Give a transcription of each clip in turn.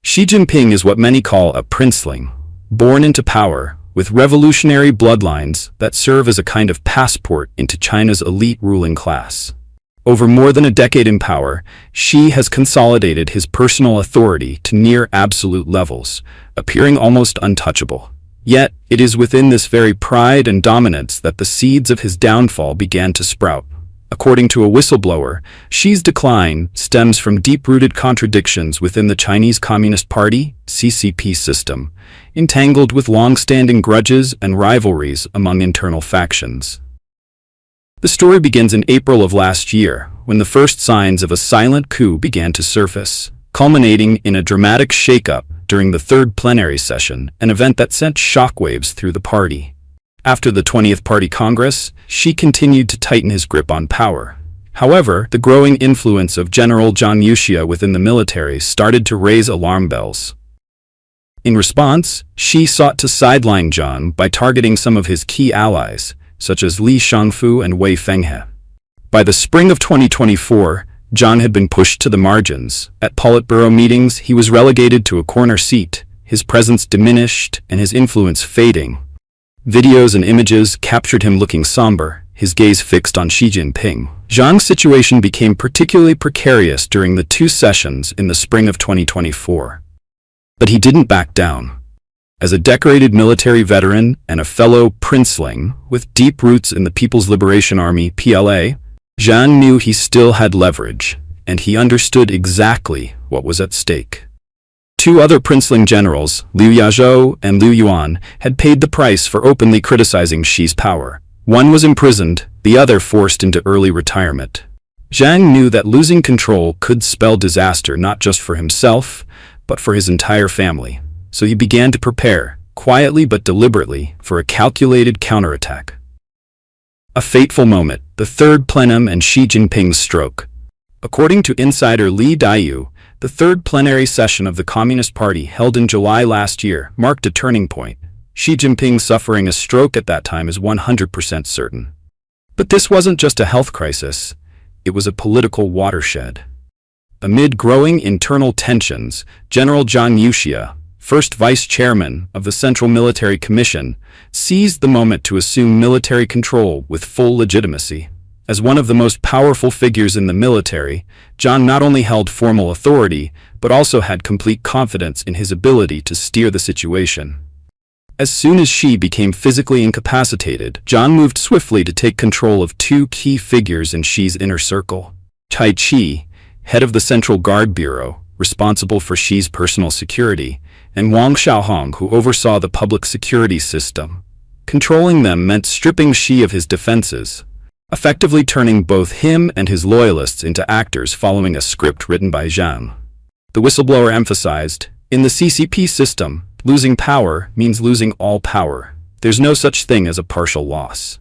Xi Jinping is what many call a princeling, born into power, with revolutionary bloodlines that serve as a kind of passport into China's elite ruling class. Over more than a decade in power, Xi has consolidated his personal authority to near absolute levels, appearing almost untouchable. Yet, it is within this very pride and dominance that the seeds of his downfall began to sprout. According to a whistleblower, Xi's decline stems from deep-rooted contradictions within the Chinese Communist Party (CCP) system, entangled with long-standing grudges and rivalries among internal factions. The story begins in April of last year, when the first signs of a silent coup began to surface, culminating in a dramatic shakeup during the Third Plenary Session, an event that sent shockwaves through the party. After the 20th Party Congress, Xi continued to tighten his grip on power. However, the growing influence of General Zhang Yuxia within the military started to raise alarm bells. In response, Xi sought to sideline Zhang by targeting some of his key allies, such as Li Shangfu and Wei Fenghe. By the spring of 2024, Zhang had been pushed to the margins. At Politburo meetings, he was relegated to a corner seat, his presence diminished and his influence fading. Videos and images captured him looking somber, his gaze fixed on Xi Jinping. Zhang's situation became particularly precarious during the two sessions in the spring of 2024. But he didn't back down. As a decorated military veteran and a fellow princeling with deep roots in the People's Liberation Army (PLA), Zhang knew he still had leverage, and he understood exactly what was at stake. Two other princeling generals, Liu Yazhou and Liu Yuan, had paid the price for openly criticizing Xi's power. One was imprisoned, the other forced into early retirement. Zhang knew that losing control could spell disaster not just for himself, but for his entire family. So he began to prepare, quietly but deliberately, for a calculated counterattack. A fateful moment, the third plenum and Xi Jinping's stroke. According to insider Li Daiyu, the third plenary session of the Communist Party held in July last year marked a turning point. Xi Jinping suffering a stroke at that time is 100% certain. But this wasn't just a health crisis, it was a political watershed. Amid growing internal tensions, General Zhang Yuxia, first vice chairman of the Central Military Commission, seized the moment to assume military control with full legitimacy. As one of the most powerful figures in the military, Zhang not only held formal authority, but also had complete confidence in his ability to steer the situation. As soon as Xi became physically incapacitated, Zhang moved swiftly to take control of two key figures in Xi's inner circle. Cai Qi, head of the Central Guard Bureau, responsible for Xi's personal security, and Wang Xiaohong, who oversaw the public security system. Controlling them meant stripping Xi of his defenses, effectively turning both him and his loyalists into actors following a script written by Zhang. The whistleblower emphasized, in the CCP system, losing power means losing all power. There's no such thing as a partial loss.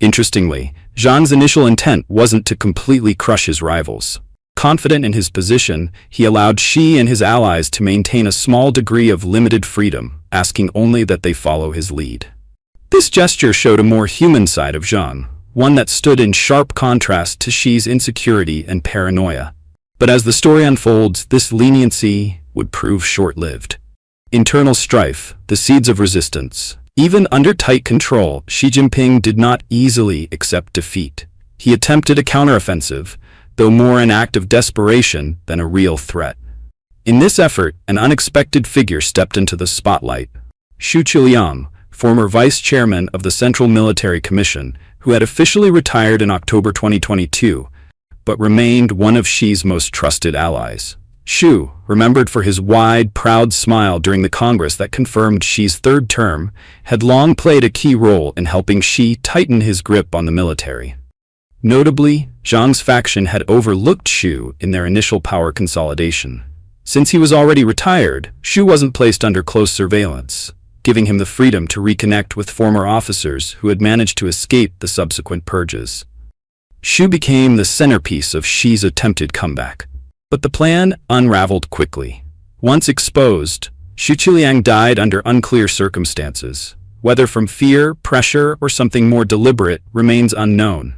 Interestingly, Zhang's initial intent wasn't to completely crush his rivals. Confident in his position, he allowed Xi and his allies to maintain a small degree of limited freedom, asking only that they follow his lead. This gesture showed a more human side of Zhang, one that stood in sharp contrast to Xi's insecurity and paranoia. But as the story unfolds, this leniency would prove short-lived. Internal strife, the seeds of resistance. Even under tight control, Xi Jinping did not easily accept defeat. He attempted a counteroffensive, though more an act of desperation than a real threat. In this effort, an unexpected figure stepped into the spotlight. Xu Qiliang, former vice chairman of the Central Military Commission, who had officially retired in October 2022, but remained one of Xi's most trusted allies. Xu, remembered for his wide, proud smile during the Congress that confirmed Xi's third term, had long played a key role in helping Xi tighten his grip on the military. Notably, Zhang's faction had overlooked Xu in their initial power consolidation. Since he was already retired, Xu wasn't placed under close surveillance, giving him the freedom to reconnect with former officers who had managed to escape the subsequent purges. Xu became the centerpiece of Xi's attempted comeback. But the plan unraveled quickly. Once exposed, Xu Qiliang died under unclear circumstances. Whether from fear, pressure, or something more deliberate remains unknown.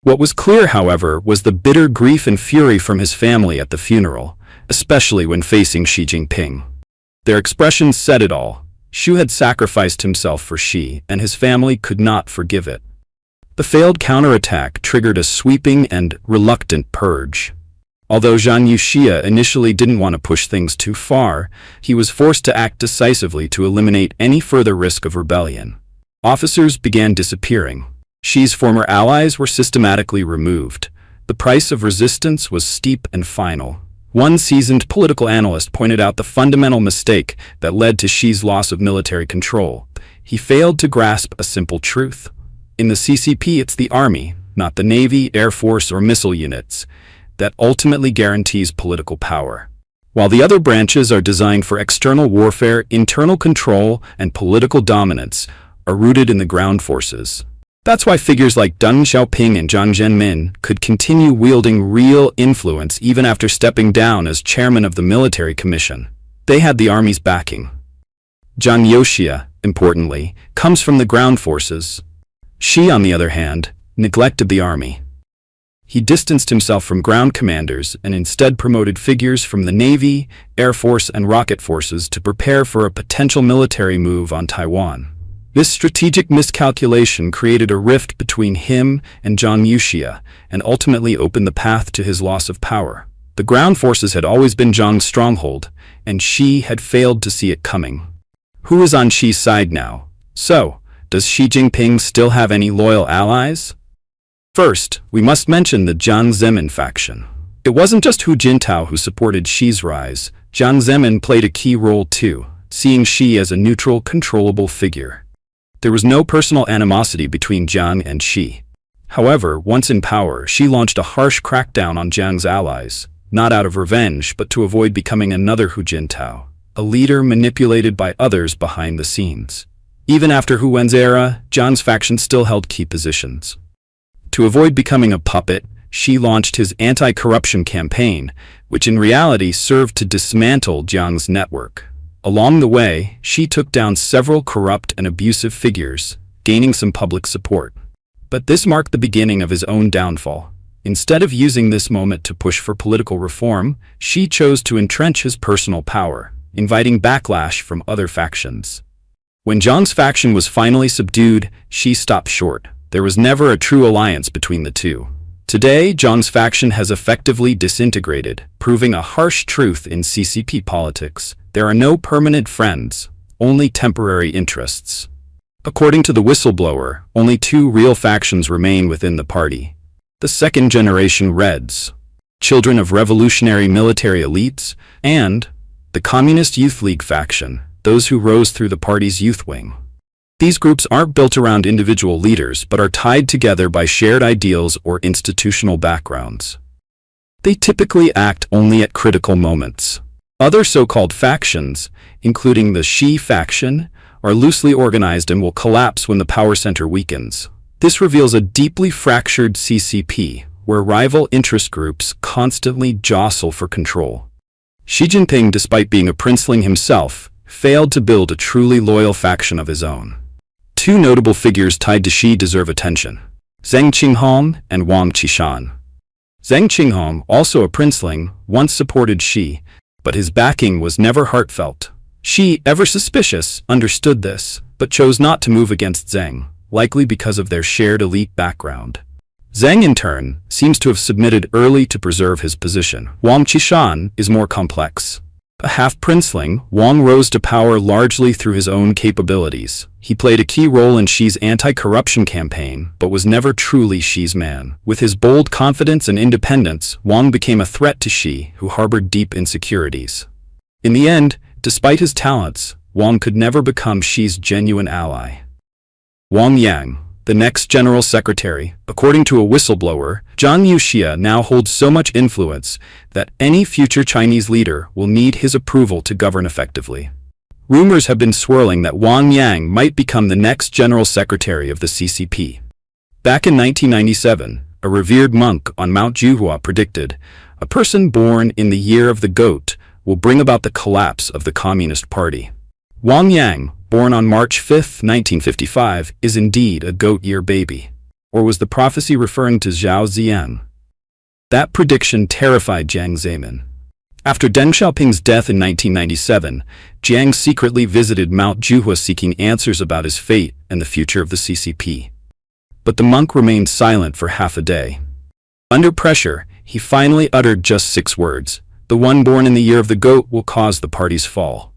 What was clear, however, was the bitter grief and fury from his family at the funeral, especially when facing Xi Jinping. Their expressions said it all. Xu had sacrificed himself for Xi, and his family could not forgive it. The failed counterattack triggered a sweeping and reluctant purge. Although Zhang Yuxia initially didn't want to push things too far, he was forced to act decisively to eliminate any further risk of rebellion. Officers began disappearing. Xi's former allies were systematically removed. The price of resistance was steep and final. One seasoned political analyst pointed out the fundamental mistake that led to Xi's loss of military control. He failed to grasp a simple truth. In the CCP, it's the army, not the Navy, Air Force, or missile units, that ultimately guarantees political power. While the other branches are designed for external warfare, internal control and political dominance are rooted in the ground forces. That's why figures like Deng Xiaoping and Jiang Zemin could continue wielding real influence even after stepping down as chairman of the military commission. They had the army's backing. Zhang Yuxia, importantly, comes from the ground forces. Xi, on the other hand, neglected the army. He distanced himself from ground commanders and instead promoted figures from the Navy, Air Force, and rocket forces to prepare for a potential military move on Taiwan. This strategic miscalculation created a rift between him and Zhang Yuxia and ultimately opened the path to his loss of power. The ground forces had always been Zhang's stronghold, and Xi had failed to see it coming. Who is on Xi's side now? So, does Xi Jinping still have any loyal allies? First, we must mention the Jiang Zemin faction. It wasn't just Hu Jintao who supported Xi's rise. Jiang Zemin played a key role too, seeing Xi as a neutral, controllable figure. There was no personal animosity between Jiang and Xi. However, once in power, Xi launched a harsh crackdown on Jiang's allies, not out of revenge, but to avoid becoming another Hu Jintao, a leader manipulated by others behind the scenes. Even after Hu Wen's era, Jiang's faction still held key positions. To avoid becoming a puppet, Xi launched his anti-corruption campaign, which in reality served to dismantle Jiang's network. Along the way, Xi took down several corrupt and abusive figures, gaining some public support. But this marked the beginning of his own downfall. Instead of using this moment to push for political reform, Xi chose to entrench his personal power, inviting backlash from other factions. When Jiang's faction was finally subdued, Xi stopped short. There was never a true alliance between the two. Today, Jiang's faction has effectively disintegrated, proving a harsh truth in CCP politics. There are no permanent friends, only temporary interests. According to the whistleblower, only two real factions remain within the party. The second-generation Reds, children of revolutionary military elites, and the Communist Youth League faction, those who rose through the party's youth wing. These groups aren't built around individual leaders, but are tied together by shared ideals or institutional backgrounds. They typically act only at critical moments. Other so-called factions, including the Xi faction, are loosely organized and will collapse when the power center weakens. This reveals a deeply fractured CCP, where rival interest groups constantly jostle for control. Xi Jinping, despite being a princeling himself, failed to build a truly loyal faction of his own. Two notable figures tied to Xi deserve attention: Zheng Qinghong and Wang Qishan. Zheng Qinghong, also a princeling, once supported Xi, but his backing was never heartfelt. Xi, ever suspicious, understood this, but chose not to move against Zheng, likely because of their shared elite background. Zheng, in turn, seems to have submitted early to preserve his position. Wang Qishan is more complex. A half-princeling, Wang rose to power largely through his own capabilities. He played a key role in Xi's anti-corruption campaign, but was never truly Xi's man. With his bold confidence and independence, Wang became a threat to Xi, who harbored deep insecurities. In the end, despite his talents, Wang could never become Xi's genuine ally. Wang Yang, the next general secretary, according to a whistleblower, Zhang Yuxia now holds so much influence that any future Chinese leader will need his approval to govern effectively. Rumors have been swirling that Wang Yang might become the next general secretary of the CCP. Back in 1997, a revered monk on Mount Juhua predicted, "A person born in the year of the goat will bring about the collapse of the Communist Party." Wang Yang, born on March 5, 1955, is indeed a goat-year baby. Or was the prophecy referring to Zhao Ziyan? That prediction terrified Jiang Zemin. After Deng Xiaoping's death in 1997, Jiang secretly visited Mount Juhua seeking answers about his fate and the future of the CCP. But the monk remained silent for half a day. Under pressure, he finally uttered just 6 words: "The one born in the year of the goat will cause the party's fall."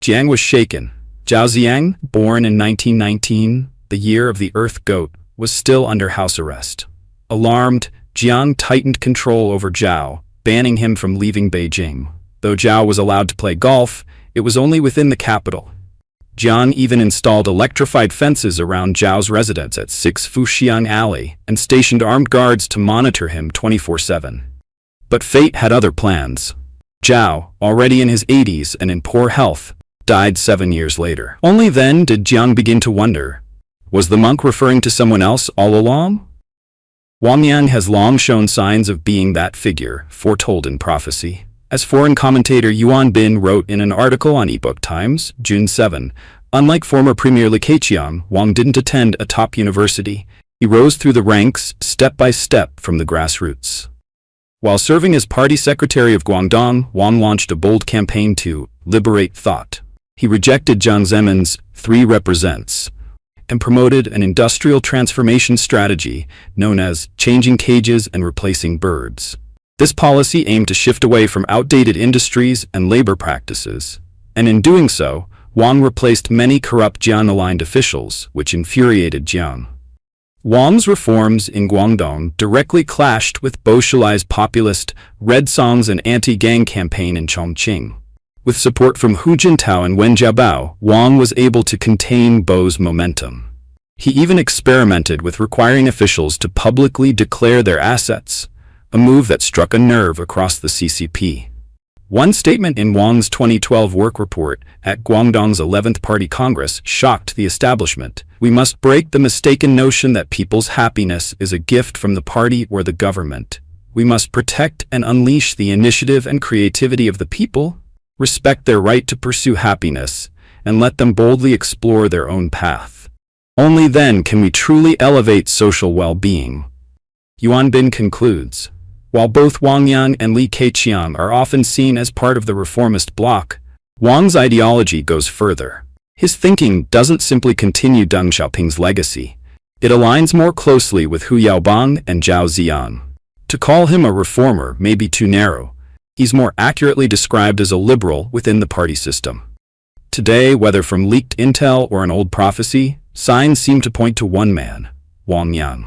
Jiang was shaken. Zhao Ziyang, born in 1919, the year of the earth goat, was still under house arrest. Alarmed, Jiang tightened control over Zhao, banning him from leaving Beijing. Though Zhao was allowed to play golf, it was only within the capital. Jiang even installed electrified fences around Zhao's residence at 6 Fuxiang Alley and stationed armed guards to monitor him 24/7. But fate had other plans. Zhao, already in his 80s and in poor health, died 7 years later. Only then did Jiang begin to wonder, was the monk referring to someone else all along? Wang has long shown signs of being that figure, foretold in prophecy. As foreign commentator Yuan Bin wrote in an article on Epoch Times, June 7, unlike former Premier Li Keqiang, Wang didn't attend a top university. He rose through the ranks, step by step, from the grassroots. While serving as party secretary of Guangdong, Wang launched a bold campaign to liberate thought. He rejected Jiang Zemin's 3 represents and promoted an industrial transformation strategy known as changing cages and replacing birds. This policy aimed to shift away from outdated industries and labor practices, and in doing so, Wang replaced many corrupt Jiang-aligned officials, which infuriated Jiang. Wang's reforms in Guangdong directly clashed with Bolsheviks' populist Red Songs and anti-gang campaign in Chongqing. With support from Hu Jintao and Wen Jiabao, Wang was able to contain Bo's momentum. He even experimented with requiring officials to publicly declare their assets, a move that struck a nerve across the CCP. One statement in Wang's 2012 work report at Guangdong's 11th Party Congress shocked the establishment. "We must break the mistaken notion that people's happiness is a gift from the party or the government. We must protect and unleash the initiative and creativity of the people, respect their right to pursue happiness, and let them boldly explore their own path. Only then can we truly elevate social well-being." Yuan Bin concludes, while both Wang Yang and Li Keqiang are often seen as part of the reformist bloc, Wang's ideology goes further. His thinking doesn't simply continue Deng Xiaoping's legacy. It aligns more closely with Hu Yaobang and Zhao Ziyang. To call him a reformer may be too narrow. He's more accurately described as a liberal within the party system. Today, whether from leaked intel or an old prophecy, signs seem to point to one man, Wang Yang.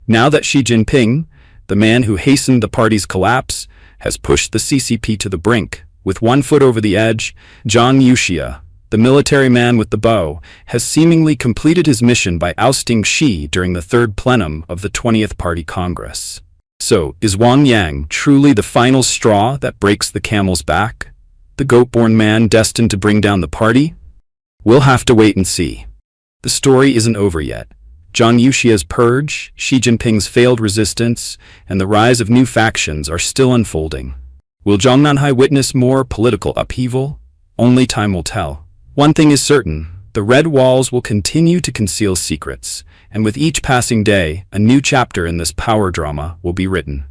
Now that Xi Jinping, the man who hastened the party's collapse, has pushed the CCP to the brink, with one foot over the edge, Zhang Yuxia, the military man with the bow, has seemingly completed his mission by ousting Xi during the third plenum of the 20th Party Congress. So, is Wang Yang truly the final straw that breaks the camel's back? The goat-born man destined to bring down the party? We'll have to wait and see. The story isn't over yet. Zhang Yuxia's purge, Xi Jinping's failed resistance, and the rise of new factions are still unfolding. Will Zhang Nanhai witness more political upheaval? Only time will tell. One thing is certain, the red walls will continue to conceal secrets, and with each passing day, a new chapter in this power drama will be written.